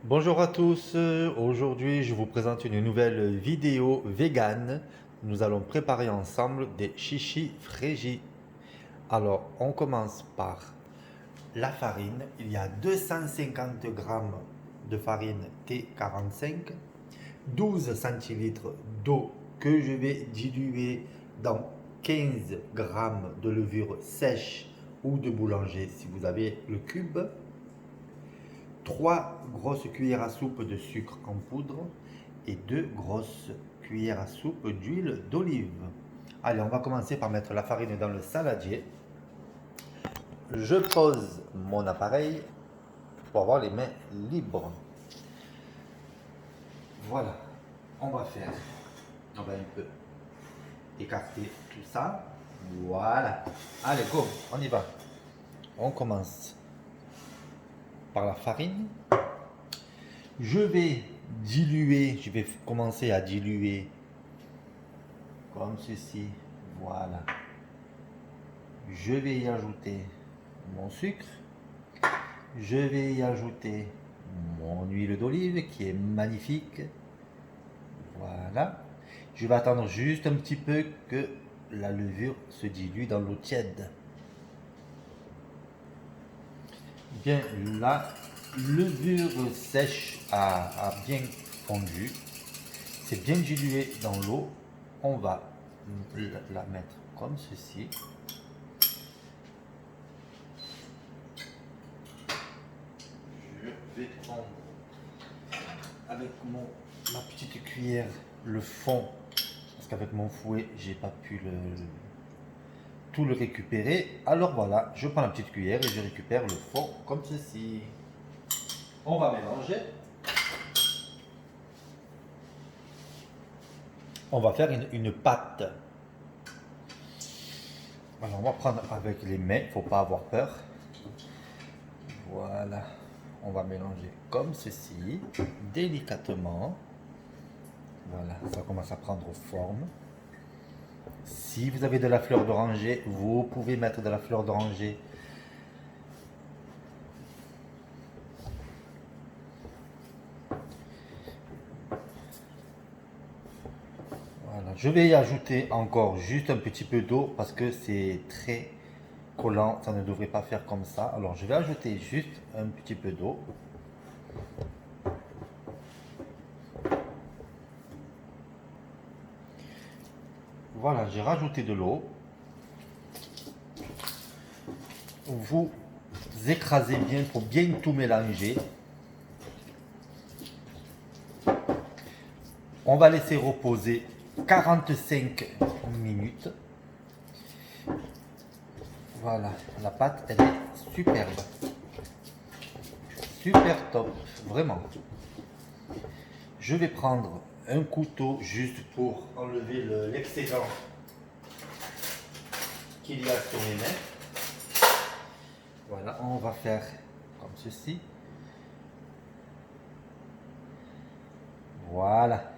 Bonjour à tous, aujourd'hui je vous présente une nouvelle vidéo vegan. Nous allons préparer ensemble des chichis frégis. Alors on commence par la farine. Il y a 250 grammes de farine T45, 12 centilitres d'eau que je vais diluer dans 15 grammes de levure sèche ou de boulanger si vous avez le cube. 3 grosses cuillères à soupe de sucre en poudre et 2 grosses cuillères à soupe d'huile d'olive. Allez, on va commencer par mettre la farine dans le saladier. Je pose mon appareil pour avoir les mains libres. Voilà, on va un peu écarter tout ça. Voilà. Allez, go, on y va. On commence par la farine. Je vais commencer à diluer comme ceci. Voilà. Je vais y ajouter mon sucre. Je vais y ajouter mon huile d'olive qui est magnifique. Voilà. Je vais attendre juste un petit peu que la levure se dilue dans l'eau tiède. Bien, la levure sèche a bien fondu. C'est bien dilué dans l'eau. On va la mettre comme ceci. Je vais prendre avec ma petite cuillère le fond, parce qu'avec mon fouet, j'ai pas pu tout le récupérer. Alors voilà, je prends la petite cuillère et je récupère le fond comme ceci. On va mélanger. On va faire une pâte. Alors on va prendre avec les mains, il ne faut pas avoir peur. Voilà, on va mélanger comme ceci, délicatement. Voilà, ça commence à prendre forme. Si vous avez de la fleur d'oranger, vous pouvez mettre de la fleur d'oranger. Voilà, je vais y ajouter encore juste un petit peu d'eau parce que c'est très collant, ça ne devrait pas faire comme ça. Alors je vais ajouter juste un petit peu d'eau. Voilà, j'ai rajouté de l'eau. Vous écrasez bien pour bien tout mélanger. On va laisser reposer 45 minutes. Voilà, la pâte elle est superbe. Super top, vraiment. Je vais prendre un couteau juste pour enlever l'excédent qu'il y a sur les mains. Voilà, on va faire comme ceci. Voilà.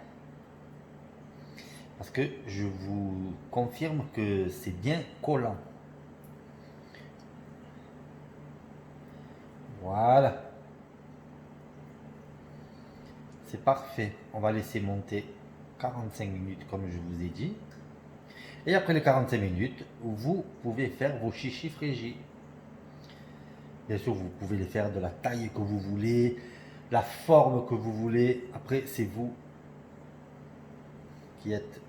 Parce que je vous confirme que c'est bien collant. Voilà. C'est parfait. On va laisser monter 45 minutes comme je vous ai dit. Et après les 45 minutes, vous pouvez faire vos chichis frégis. Bien sûr, vous pouvez les faire de la taille que vous voulez, la forme que vous voulez. Après, c'est vous qui êtes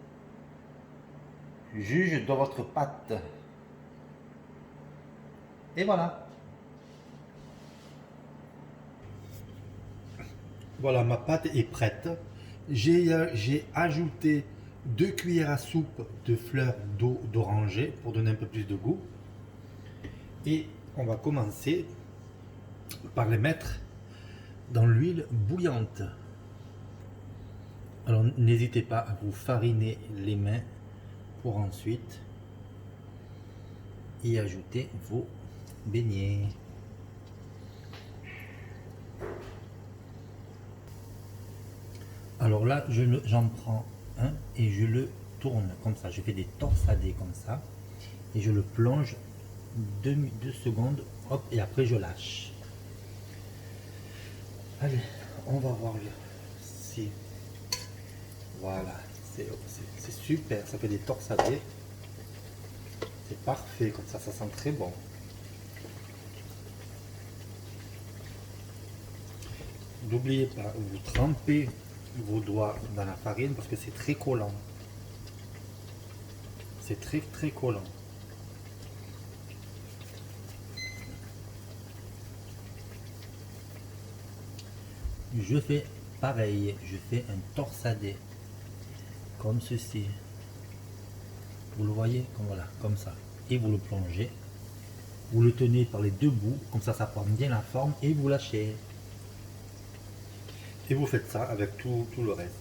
juge de votre pâte. Et voilà. Voilà, ma pâte est prête. J'ai ajouté 2 cuillères à soupe de fleurs d'eau d'oranger pour donner un peu plus de goût. Et on va commencer par les mettre dans l'huile bouillante. Alors n'hésitez pas à vous fariner les mains pour ensuite y ajouter vos beignets. Alors là, j'en prends un et je le tourne comme ça. Je fais des torsadés comme ça et je le plonge 2 secondes, hop, et après je lâche. Allez, on va voir si. Voilà, c'est super, ça fait des torsadés. C'est parfait, comme ça sent très bon. N'oubliez pas, vous trempez vos doigts dans la farine parce que c'est très collant. C'est très très collant. Je fais pareil, je fais un torsadé comme ceci. Vous le voyez, comme voilà, comme ça. Et vous le plongez. Vous le tenez par les deux bouts, comme ça prend bien la forme et vous lâchez. Et vous faites ça avec tout le reste.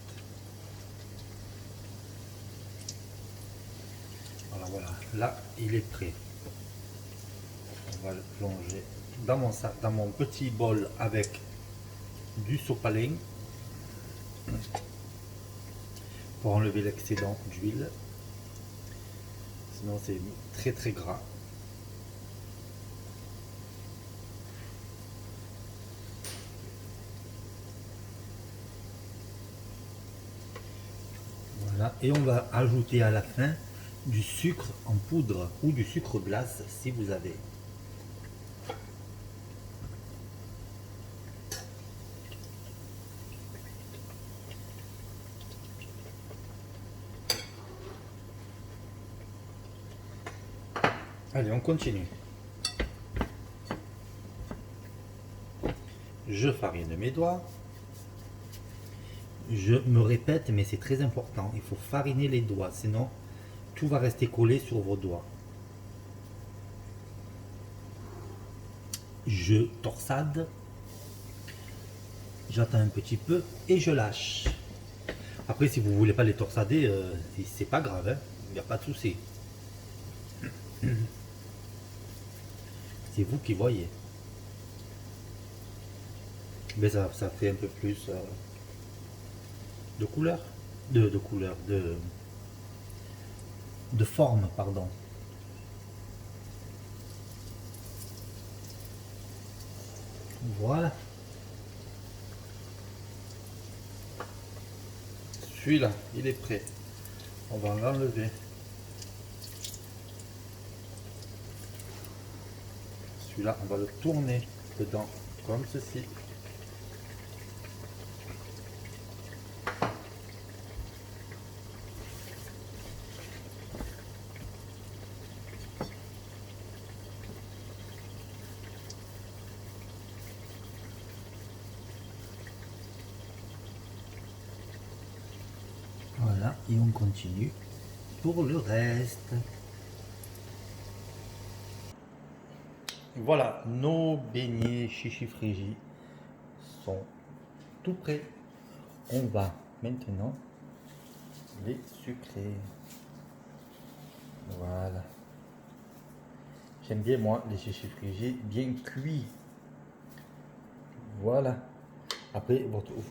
Voilà, là il est prêt. On va le plonger dans mon sac, dans mon petit bol avec du sopalin pour enlever l'excédent d'huile. Sinon c'est très très gras. Voilà, et on va ajouter à la fin du sucre en poudre ou du sucre glace si vous avez. Allez, on continue. Je farine mes doigts. Je me répète, mais c'est très important. Il faut fariner les doigts, sinon tout va rester collé sur vos doigts. Je torsade. J'attends un petit peu et je lâche. Après, si vous voulez pas les torsader, c'est pas grave, hein. Il n'y a pas de souci. C'est vous qui voyez. Mais ça fait un peu plus de couleur. De couleur, de forme, pardon. Voilà. Celui-là, il est prêt. On va l'enlever. Celui-là, on va le tourner dedans, comme ceci. Voilà, et on continue pour le reste. Voilà, nos beignets chichi frigi sont tout prêts. On va maintenant les sucrer. Voilà. J'aime bien moi les chichi frigi bien cuits. Voilà. Après,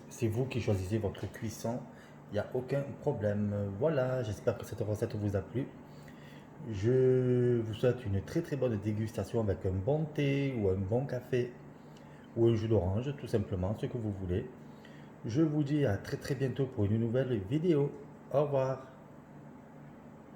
c'est vous qui choisissez votre cuisson. Il n'y a aucun problème. Voilà, j'espère que cette recette vous a plu. Je vous souhaite une très très bonne dégustation avec un bon thé ou un bon café ou un jus d'orange, tout simplement, ce que vous voulez. Je vous dis à très très bientôt pour une nouvelle vidéo. Au revoir.